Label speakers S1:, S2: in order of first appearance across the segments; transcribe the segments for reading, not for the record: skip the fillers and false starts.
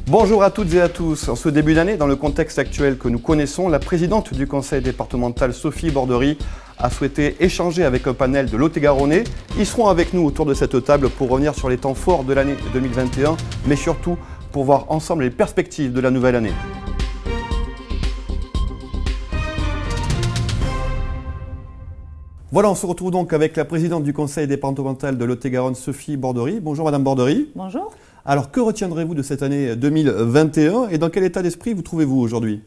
S1: Bonjour à toutes et à tous. En ce début d'année, dans le contexte actuel que nous connaissons, la présidente du conseil départemental, Sophie Bordery, a souhaité échanger avec un panel de Lot-et-Garonnais. Ils seront avec nous autour de cette table pour revenir sur les temps forts de l'année 2021, mais surtout pour voir ensemble les perspectives de la nouvelle année. Voilà, on se retrouve donc avec la présidente du conseil départemental de Lot-et-Garonne, Sophie Bordery. Bonjour Madame Bordery.
S2: Bonjour.
S1: Alors, que retiendrez-vous de cette année 2021 et dans quel état d'esprit vous trouvez-vous aujourd'hui?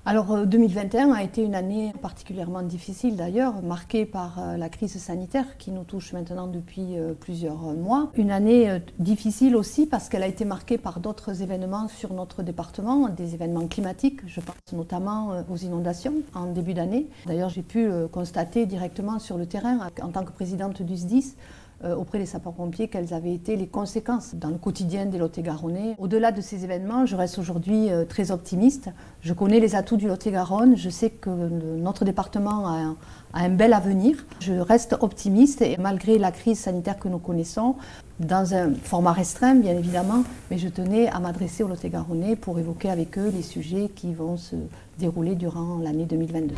S2: Alors, 2021 a été une année particulièrement difficile d'ailleurs, marquée par la crise sanitaire qui nous touche maintenant depuis plusieurs mois. Une année difficile aussi parce qu'elle a été marquée par d'autres événements sur notre département, des événements climatiques. Je pense notamment aux inondations en début d'année. D'ailleurs, j'ai pu constater directement sur le terrain, en tant que présidente du SDIS, auprès des sapeurs-pompiers, quelles avaient été les conséquences dans le quotidien des Lot-et-Garonnais. Au-delà de ces événements, je reste aujourd'hui très optimiste. Je connais les atouts du Lot-et-Garonne, je sais que notre département a un bel avenir. Je reste optimiste et malgré la crise sanitaire que nous connaissons, dans un format restreint bien évidemment, mais je tenais à m'adresser aux Lot-et-Garonnais pour évoquer avec eux les sujets qui vont se dérouler durant l'année 2022.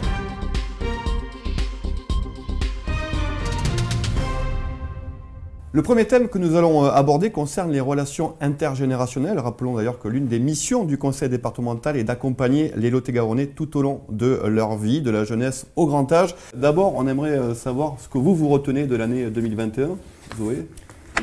S1: Le premier thème que nous allons aborder concerne les relations intergénérationnelles. Rappelons d'ailleurs que l'une des missions du conseil départemental est d'accompagner les Lot-et-Garonnais tout au long de leur vie, de la jeunesse au grand âge. D'abord, on aimerait savoir ce que vous retenez de l'année 2021. Zoé?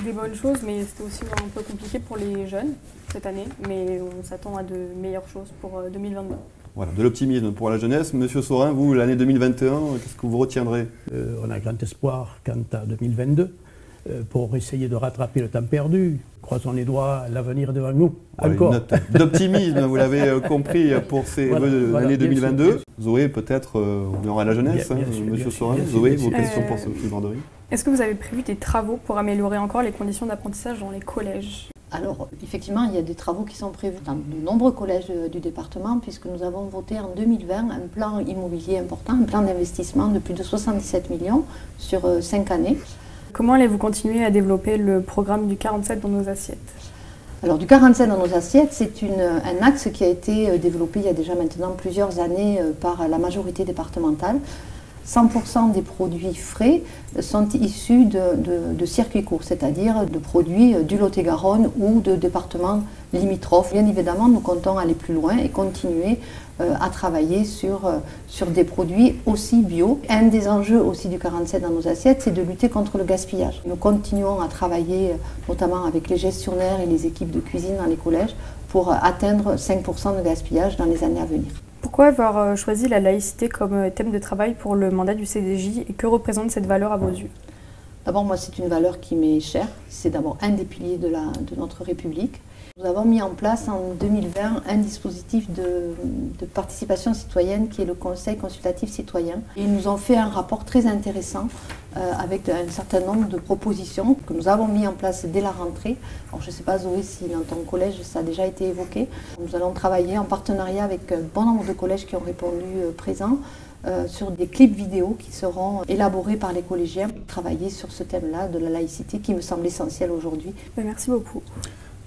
S3: Des bonnes choses, mais c'était aussi un peu compliqué pour les jeunes cette année, mais on s'attend à de meilleures choses pour 2022.
S1: Voilà, de l'optimisme pour la jeunesse. Monsieur Saurin, vous, l'année 2021, qu'est-ce que vous retiendrez?
S4: On a grand espoir quant à 2022. Pour essayer de rattraper le temps perdu. Croisons les doigts, l'avenir est devant nous.
S1: Voilà,
S4: encore.
S1: Une note d'optimisme, vous l'avez compris, pour ces l'année 2022. Sûr. Zoé, peut-être, on aura la jeunesse, Monsieur Saurin. Zoé, vos questions pour Sophie Bordery.
S3: Est-ce que vous avez prévu des travaux pour améliorer encore les conditions d'apprentissage dans les collèges?
S2: Alors, effectivement, il y a des travaux qui sont prévus dans de nombreux collèges du département, puisque nous avons voté en 2020 un plan immobilier important, un plan d'investissement de plus de 77 millions sur 5 années.
S3: Comment allez-vous continuer à développer le programme du 47 dans nos assiettes?
S2: Alors, du 47 dans nos assiettes, c'est un axe qui a été développé il y a déjà maintenant plusieurs années par la majorité départementale. 100% des produits frais sont issus de circuits courts, c'est-à-dire de produits du Lot-et-Garonne ou de départements limitrophes. Bien évidemment, nous comptons aller plus loin et continuer à travailler sur des produits aussi bio. Un des enjeux aussi du 47 dans nos assiettes, c'est de lutter contre le gaspillage. Nous continuons à travailler notamment avec les gestionnaires et les équipes de cuisine dans les collèges pour atteindre 5% de gaspillage dans les années à venir.
S3: Pourquoi avoir choisi la laïcité comme thème de travail pour le mandat du CDJ et que représente cette valeur à vos yeux?
S2: D'abord, moi, c'est une valeur qui m'est chère. C'est d'abord un des piliers de notre République. Nous avons mis en place en 2020 un dispositif de participation citoyenne qui est le Conseil consultatif citoyen. Ils nous ont fait un rapport très intéressant avec un certain nombre de propositions que nous avons mis en place dès la rentrée. Alors, je ne sais pas, Zoé, si dans ton collège ça a déjà été évoqué. Nous allons travailler en partenariat avec un bon nombre de collèges qui ont répondu présents sur des clips vidéo qui seront élaborés par les collégiens pour travailler sur ce thème-là de la laïcité qui me semble essentiel aujourd'hui.
S3: Merci beaucoup.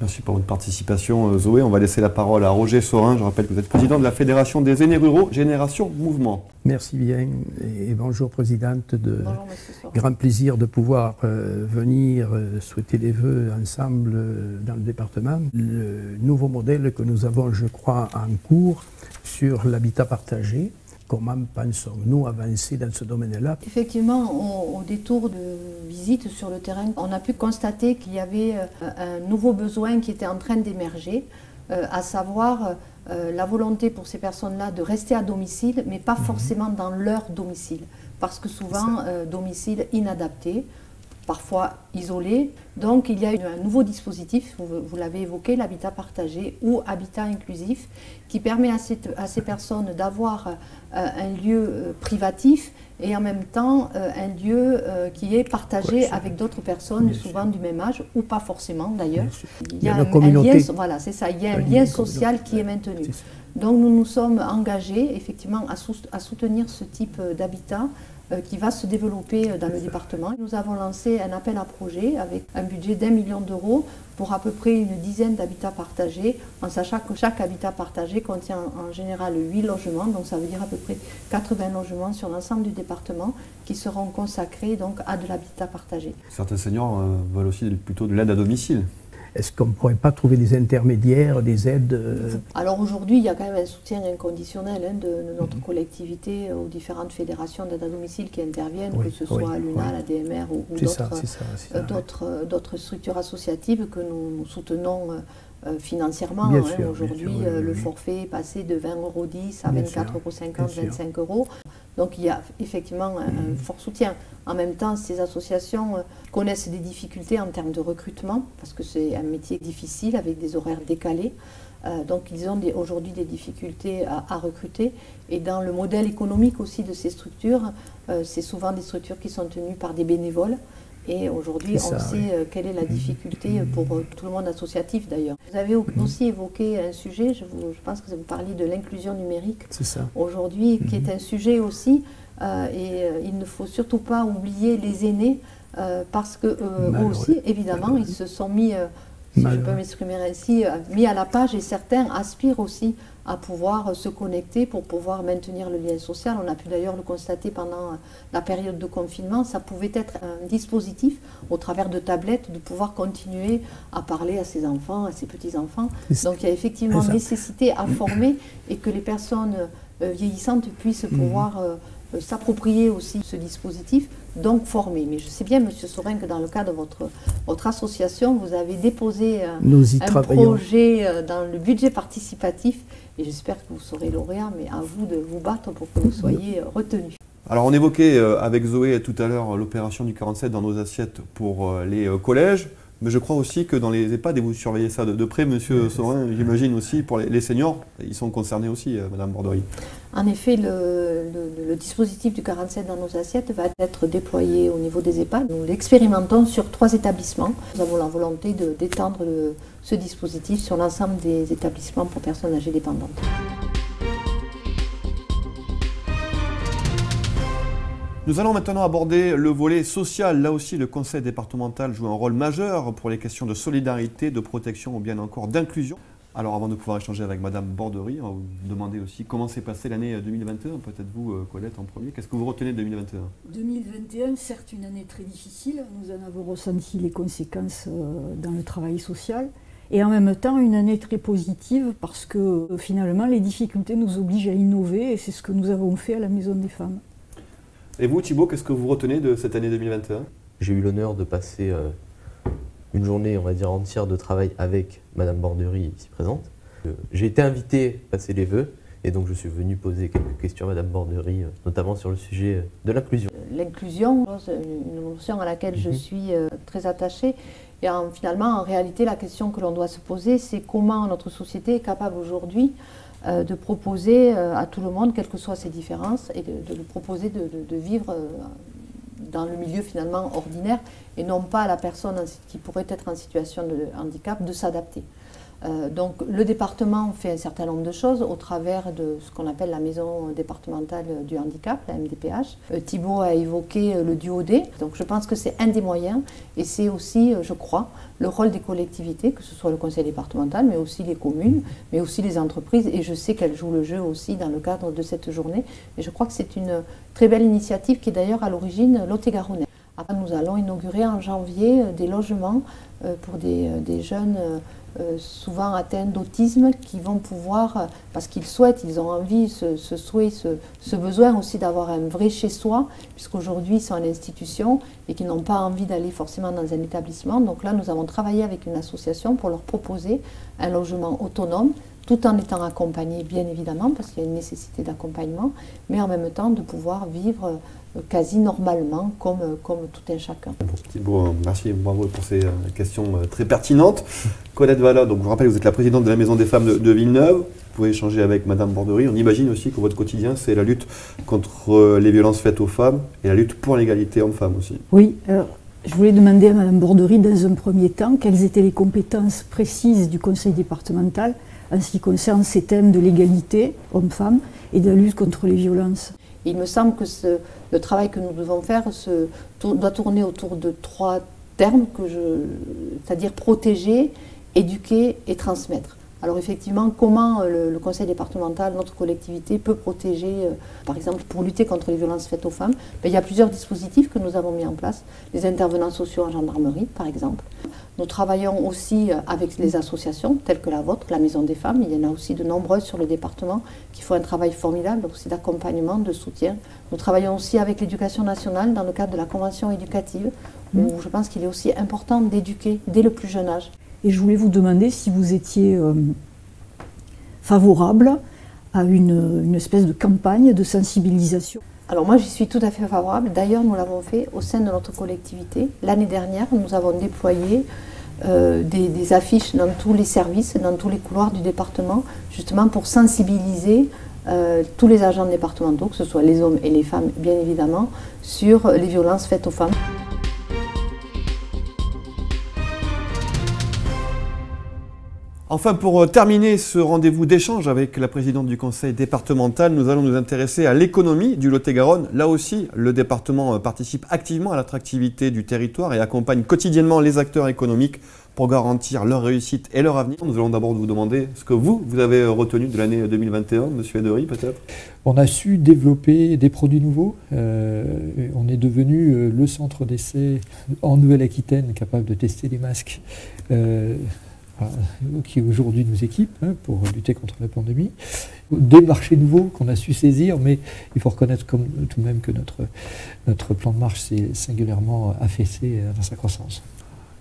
S1: Merci pour votre participation, Zoé. On va laisser la parole à Roger Saurin. Je rappelle que vous êtes président de la Fédération des aînés ruraux, Génération Mouvement.
S4: Merci bien et bonjour Présidente.
S2: Bonjour, monsieur Saurin.
S4: Grand plaisir de pouvoir venir souhaiter les vœux ensemble dans le département. Le nouveau modèle que nous avons, je crois, en cours sur l'habitat partagé. Comment pensons-nous avancer dans ce domaine-là?
S2: Effectivement, au détour de visite sur le terrain, on a pu constater qu'il y avait un nouveau besoin qui était en train d'émerger, à savoir la volonté pour ces personnes-là de rester à domicile, mais pas forcément dans leur domicile, parce que souvent, domicile inadapté, parfois isolé. Donc il y a un nouveau dispositif, vous l'avez évoqué, l'habitat partagé ou habitat inclusif, qui permet à ces personnes d'avoir un lieu privatif et en même temps un lieu qui est partagé avec d'autres personnes, souvent du même âge, ou pas forcément d'ailleurs.
S4: Il y a un lien,
S2: voilà, c'est ça, il y a un lien social qui est maintenu. Donc nous nous sommes engagés effectivement à soutenir ce type d'habitat qui va se développer dans le département. Nous avons lancé un appel à projet avec un budget d'1 million d'euros pour à peu près une dizaine d'habitats partagés, en sachant que chaque habitat partagé contient en général 8 logements, donc ça veut dire à peu près 80 logements sur l'ensemble du département qui seront consacrés donc à de l'habitat partagé.
S1: Certains seniors veulent aussi plutôt de l'aide à domicile.
S4: Est-ce qu'on ne pourrait pas trouver des intermédiaires, des aides
S2: Alors aujourd'hui, il y a quand même un soutien inconditionnel de notre collectivité aux différentes fédérations d'aide à domicile qui interviennent, que ce soit l'UNA, la DMR ou d'autres structures associatives que nous soutenons financièrement. Aujourd'hui, le forfait est passé de 20,10 € à 24,50 €, 25 €. Donc il y a effectivement un fort soutien. En même temps, ces associations connaissent des difficultés en termes de recrutement, parce que c'est un métier difficile avec des horaires décalés. Donc ils ont aujourd'hui des difficultés à recruter. Et dans le modèle économique aussi de ces structures, c'est souvent des structures qui sont tenues par des bénévoles. Et aujourd'hui, on sait quelle est la difficulté pour tout le monde associatif d'ailleurs. Vous avez aussi évoqué un sujet, je pense que vous parliez de l'inclusion numérique aujourd'hui, qui est un sujet aussi, et il ne faut surtout pas oublier les aînés, parce que eux aussi, évidemment, ils se sont mis, si je peux m'exprimer ainsi, mis à la page, et certains aspirent aussi à pouvoir se connecter pour pouvoir maintenir le lien social. On a pu d'ailleurs le constater pendant la période de confinement. Ça pouvait être un dispositif, au travers de tablettes, de pouvoir continuer à parler à ses enfants, à ses petits-enfants. Donc il y a effectivement nécessité à former et que les personnes vieillissantes puissent pouvoir s'approprier aussi ce dispositif, donc former. Mais je sais bien, Monsieur Saurin, que dans le cadre de votre association, vous avez déposé un projet dans le budget participatif, et j'espère que vous serez lauréat, mais à vous de vous battre pour que vous soyez retenu.
S1: Alors on évoquait avec Zoé tout à l'heure l'opération du 47 dans nos assiettes pour les collèges, mais je crois aussi que dans les EHPAD, et vous surveillez ça de près, Monsieur Saurin, j'imagine aussi, pour les seniors, ils sont concernés aussi, Madame Borderie.
S2: En effet, le dispositif du 47 dans nos assiettes va être déployé au niveau des EHPAD. Nous l'expérimentons sur 3 établissements. Nous avons la volonté d'étendre ce dispositif sur l'ensemble des établissements pour personnes âgées dépendantes.
S1: Nous allons maintenant aborder le volet social. Là aussi, le conseil départemental joue un rôle majeur pour les questions de solidarité, de protection ou bien encore d'inclusion. Alors avant de pouvoir échanger avec Madame Borderie, on va vous demander aussi comment s'est passée l'année 2021. Peut-être vous, Colette, en premier. Qu'est-ce que vous retenez de 2021 ?
S5: 2021, certes une année très difficile. Nous en avons ressenti les conséquences dans le travail social. Et en même temps, une année très positive parce que finalement, les difficultés nous obligent à innover et c'est ce que nous avons fait à la Maison des Femmes.
S1: Et vous, Thibaut, qu'est-ce que vous retenez de cette année 2021 ?
S6: J'ai eu l'honneur de passer une journée, on va dire, entière de travail avec Madame Borderie, ici présente. J'ai été invité à passer les vœux et donc je suis venu poser quelques questions à Madame Borderie, notamment sur le sujet de l'inclusion.
S2: L'inclusion, c'est une notion à laquelle je suis très attachée. Et finalement, en réalité, la question que l'on doit se poser, c'est comment notre société est capable aujourd'hui de proposer à tout le monde, quelles que soient ses différences, et de proposer de vivre dans le milieu finalement ordinaire, et non pas à la personne qui pourrait être en situation de handicap de s'adapter. Donc le département fait un certain nombre de choses au travers de ce qu'on appelle la maison départementale du handicap, la MDPH. Thibaut a évoqué le duodé, donc je pense que c'est un des moyens et c'est aussi, je crois, le rôle des collectivités, que ce soit le conseil départemental, mais aussi les communes, mais aussi les entreprises, et je sais qu'elles jouent le jeu aussi dans le cadre de cette journée. Et je crois que c'est une très belle initiative qui est d'ailleurs à l'origine lot-et-garonnais. Après, nous allons inaugurer en janvier des logements pour des jeunes souvent atteints d'autisme qui vont pouvoir, parce qu'ils souhaitent, ils ont envie, ce souhait, ce besoin aussi d'avoir un vrai chez-soi, puisqu'aujourd'hui ils sont en institution et qui n'ont pas envie d'aller forcément dans un établissement. Donc là, nous avons travaillé avec une association pour leur proposer un logement autonome, tout en étant accompagnés, bien évidemment, parce qu'il y a une nécessité d'accompagnement, mais en même temps de pouvoir vivre quasi normalement, comme tout un chacun.
S1: Bon, Thibaut, merci et bravo pour ces questions très pertinentes. Colette Valla, donc je vous rappelle, vous êtes la présidente de la Maison des Femmes de Villeneuve. Vous pouvez échanger avec Madame Borderie. On imagine aussi que votre quotidien, c'est la lutte contre les violences faites aux femmes et la lutte pour l'égalité hommes-femmes aussi.
S5: Oui, alors je voulais demander à Madame Borderie, dans un premier temps, quelles étaient les compétences précises du conseil départemental en ce qui concerne ces thèmes de l'égalité hommes-femmes et de la lutte contre les violences.
S2: Et il me semble que le travail que nous devons faire doit tourner autour de 3 termes, c'est-à-dire protéger, éduquer et transmettre. Alors effectivement, comment le conseil départemental, notre collectivité, peut protéger, par exemple, pour lutter contre les violences faites aux femmes? Il y a plusieurs dispositifs que nous avons mis en place. Les intervenants sociaux en gendarmerie, par exemple. Nous travaillons aussi avec les associations, telles que la vôtre, la Maison des Femmes. Il y en a aussi de nombreuses sur le département qui font un travail formidable, aussi d'accompagnement, de soutien. Nous travaillons aussi avec l'Éducation nationale dans le cadre de la convention éducative, où je pense qu'il est aussi important d'éduquer dès le plus jeune âge.
S5: Et je voulais vous demander si vous étiez favorable à une espèce de campagne de sensibilisation.
S2: Alors moi, j'y suis tout à fait favorable. D'ailleurs, nous l'avons fait au sein de notre collectivité. L'année dernière, nous avons déployé des affiches dans tous les services, dans tous les couloirs du département, justement pour sensibiliser tous les agents départementaux, que ce soit les hommes et les femmes, bien évidemment, sur les violences faites aux femmes.
S1: Enfin, pour terminer ce rendez-vous d'échange avec la présidente du conseil départemental, nous allons nous intéresser à l'économie du Lot-et-Garonne. Là aussi, le département participe activement à l'attractivité du territoire et accompagne quotidiennement les acteurs économiques pour garantir leur réussite et leur avenir. Nous allons d'abord vous demander ce que vous avez retenu de l'année 2021, Monsieur Edery, peut-être.
S7: On a su développer des produits nouveaux. On est devenu le centre d'essai en Nouvelle-Aquitaine capable de tester les masques. Qui aujourd'hui nous équipe pour lutter contre la pandémie. Des marchés nouveaux qu'on a su saisir, mais il faut reconnaître tout de même que notre plan de marche s'est singulièrement affaissé dans sa croissance.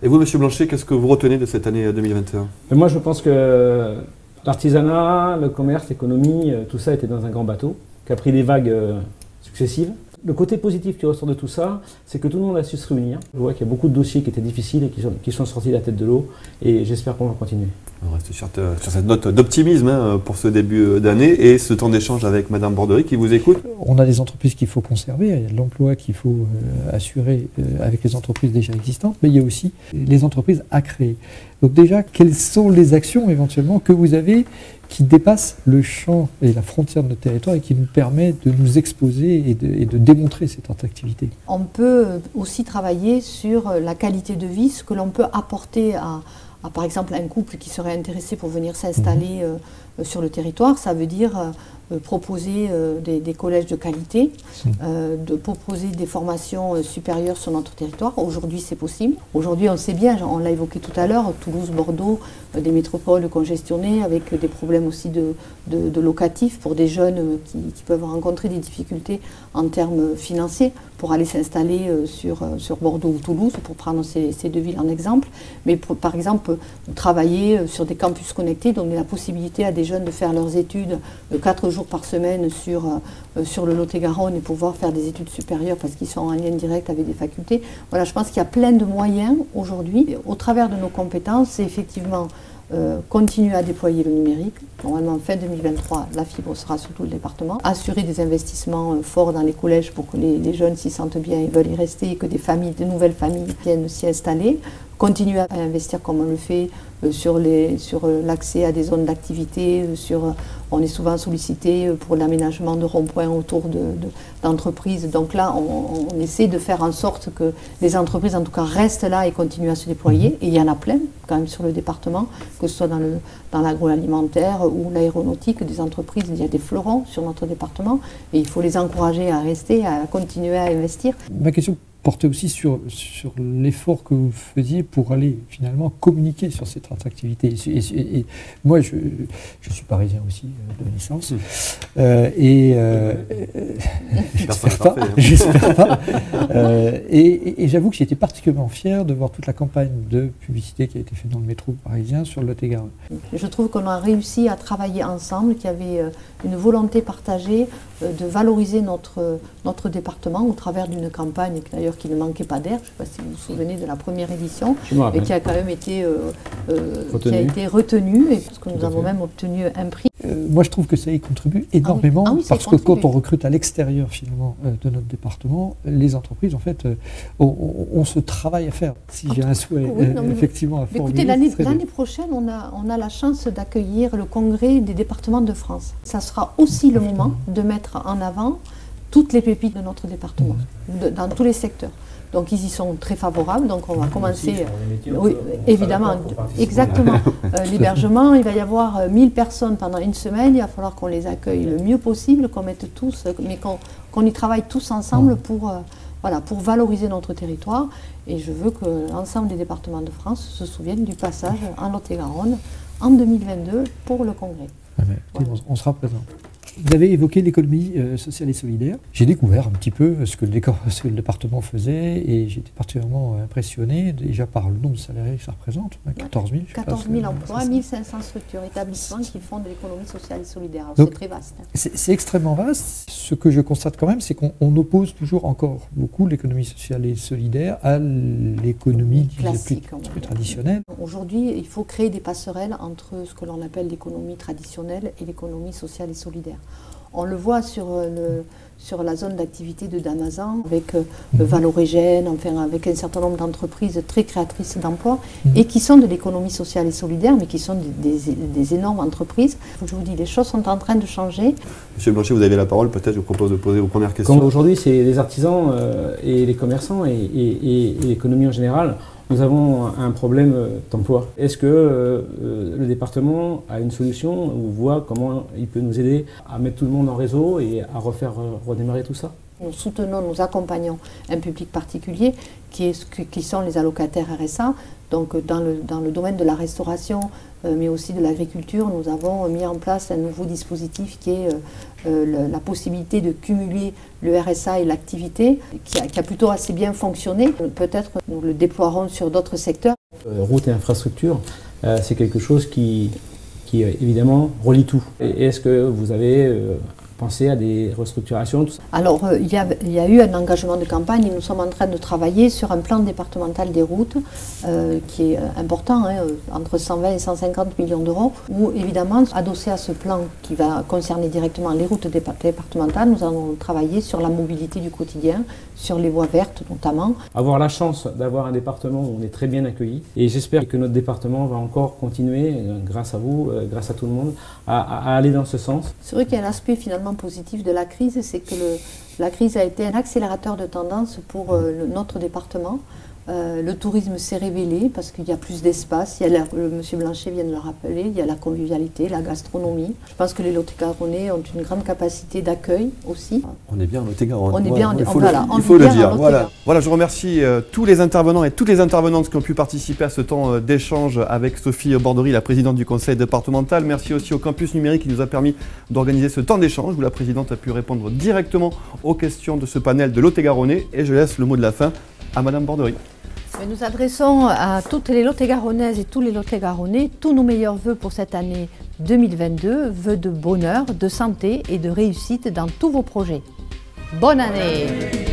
S1: Et vous, Monsieur Blanchet, qu'est-ce que vous retenez de cette année 2021 ?
S8: Moi, je pense que l'artisanat, le commerce, l'économie, tout ça était dans un grand bateau qui a pris des vagues successives. Le côté positif qui ressort de tout ça, c'est que tout le monde a su se réunir. Je vois qu'il y a beaucoup de dossiers qui étaient difficiles et qui sont sortis de la tête de l'eau, et j'espère qu'on va continuer.
S1: On reste sur cette note d'optimisme pour ce début d'année et ce temps d'échange avec Madame Bordery qui vous écoute.
S7: On a des entreprises qu'il faut conserver, il y a de l'emploi qu'il faut assurer avec les entreprises déjà existantes, mais il y a aussi les entreprises à créer. Donc déjà, quelles sont les actions éventuellement que vous avez qui dépassent le champ et la frontière de notre territoire et qui nous permet de nous exposer et de démontrer cette attractivité?
S2: On peut aussi travailler sur la qualité de vie, ce que l'on peut apporter à par exemple un couple qui serait intéressé pour venir s'installer sur le territoire. Ça veut dire proposer des collèges de qualité, de proposer des formations supérieures sur notre territoire. Aujourd'hui, c'est possible. Aujourd'hui, on sait bien, on l'a évoqué tout à l'heure, Toulouse, Bordeaux, des métropoles congestionnées avec des problèmes aussi de locatifs pour des jeunes qui peuvent rencontrer des difficultés en termes financiers pour aller s'installer sur Bordeaux ou Toulouse, pour prendre ces deux villes en exemple. Mais par exemple, travailler sur des campus connectés, donner la possibilité à des jeunes de faire leurs études 4 jours par semaine sur le Lot-et-Garonne et pouvoir faire des études supérieures parce qu'ils sont en lien direct avec des facultés. Voilà, je pense qu'il y a plein de moyens aujourd'hui. Au travers de nos compétences, c'est effectivement continuer à déployer le numérique. Normalement, fin 2023, la fibre sera sur tout le département. Assurer des investissements forts dans les collèges pour que les jeunes s'y sentent bien et veulent y rester et que de nouvelles familles viennent s'y installer. Continuer à investir comme on le fait sur l'accès à des zones d'activité. On est souvent sollicité pour l'aménagement de ronds-points autour d'entreprises. Donc là, on essaie de faire en sorte que les entreprises, en tout cas, restent là et continuent à se déployer. Et il y en a plein, quand même, sur le département, que ce soit dans l'agroalimentaire ou l'aéronautique, des entreprises. Il y a des fleurons sur notre département et il faut les encourager à rester, à continuer à investir.
S7: Ma question portait aussi sur l'effort que vous faisiez pour aller finalement communiquer sur cette attractivité. Et moi, je suis parisien aussi de naissance. J'espère pas. Et j'avoue que j'étais particulièrement fier de voir toute la campagne de publicité qui a été faite dans le métro parisien sur le Lot-et-Garonne.
S2: Je trouve qu'on a réussi à travailler ensemble, qu'il y avait une volonté partagée de valoriser notre département au travers d'une campagne d'ailleurs qui ne manquait pas d'air. Je ne sais pas si vous vous souvenez de la première édition, et qui a quand même été retenue, et parce que nous avons même obtenu un prix.
S7: Moi, je trouve que ça y contribue énormément, parce que quand on recrute à l'extérieur finalement de notre département, les entreprises en fait ont ce travail à faire. Si j'ai un souhait effectivement à formuler.
S2: Écoutez, l'année prochaine, on a la chance d'accueillir le congrès des départements de France. Ça sera aussi le moment de mettre en avant toutes les pépites de notre département, dans tous les secteurs. Donc ils y sont très favorables, donc on va commencer, oui, évidemment, exactement. L'hébergement, il va y avoir 1000 personnes pendant une semaine, il va falloir qu'on les accueille le mieux possible, qu'on mette tous, mais qu'on y travaille tous ensemble pour valoriser notre territoire. Et je veux que l'ensemble des départements de France se souviennent du passage en Lot-et-Garonne en 2022 pour le congrès.
S7: Voilà. On sera présent. Vous avez évoqué l'économie sociale et solidaire. J'ai découvert un petit peu ce que le département faisait et j'étais particulièrement impressionné déjà par le nombre de salariés que ça représente, 14 000.
S2: 14 000 emplois, 1500 structures, établissements qui font de l'économie sociale et solidaire. C'est très vaste.
S7: C'est extrêmement vaste. Ce que je constate quand même, c'est qu'on oppose toujours encore beaucoup l'économie sociale et solidaire à l'économie plus traditionnelle.
S2: Aujourd'hui, il faut créer des passerelles entre ce que l'on appelle l'économie traditionnelle et l'économie sociale et solidaire. On le voit sur la zone d'activité de Damazan, avec Valorégène, enfin avec un certain nombre d'entreprises très créatrices d'emplois et qui sont de l'économie sociale et solidaire, mais qui sont des énormes entreprises. Je vous dis, les choses sont en train de changer.
S1: Monsieur Blanchet, vous avez la parole, peut-être je vous propose de poser vos premières questions.
S8: Aujourd'hui, c'est les artisans et les commerçants et l'économie en général. Nous avons un problème d'emploi. Est-ce que le département a une solution ou voit comment il peut nous aider à mettre tout le monde en réseau et à refaire redémarrer tout ça?
S2: Nous soutenons, nous accompagnons un public particulier qui sont les allocataires RSA. Donc dans le domaine de la restauration, mais aussi de l'agriculture, nous avons mis en place un nouveau dispositif qui est la possibilité de cumuler le RSA et l'activité, qui a plutôt assez bien fonctionné. Peut-être nous le déploierons sur d'autres secteurs.
S8: Routes et infrastructures, c'est quelque chose qui évidemment relie tout. Et est-ce que vous avez penser à des restructurations, tout ça?
S2: Alors, il y a eu un engagement de campagne et nous sommes en train de travailler sur un plan départemental des routes qui est important, entre 120 et 150 millions d'euros, où évidemment, adossé à ce plan qui va concerner directement les routes départementales, nous allons travailler sur la mobilité du quotidien, sur les voies vertes notamment.
S8: Avoir la chance d'avoir un département où on est très bien accueilli et j'espère que notre département va encore continuer, grâce à vous, grâce à tout le monde, à aller dans ce sens.
S2: C'est vrai qu'il y a un aspect finalement positif de la crise, c'est que la crise a été un accélérateur de tendance pour notre département. Le tourisme s'est révélé parce qu'il y a plus d'espace. Monsieur Blanchet vient de le rappeler, il y a la convivialité, la gastronomie. Je pense que les Lot-et-Garonnais ont une grande capacité d'accueil aussi.
S1: On est bien en Lot-et-Garonne.
S2: On est bien,
S1: il faut le dire. Voilà, je remercie tous les intervenants et toutes les intervenantes qui ont pu participer à ce temps d'échange avec Sophie Bordery, la présidente du conseil départemental. Merci aussi au campus numérique qui nous a permis d'organiser ce temps d'échange où la présidente a pu répondre directement aux questions de ce panel de Lot-et-Garonnais. Et je laisse le mot de la fin à Madame Bordery.
S2: Nous adressons à toutes les Lot-et-Garonnaises et tous les Lot-et-Garonnais tous nos meilleurs vœux pour cette année 2022, vœux de bonheur, de santé et de réussite dans tous vos projets. Bonne année!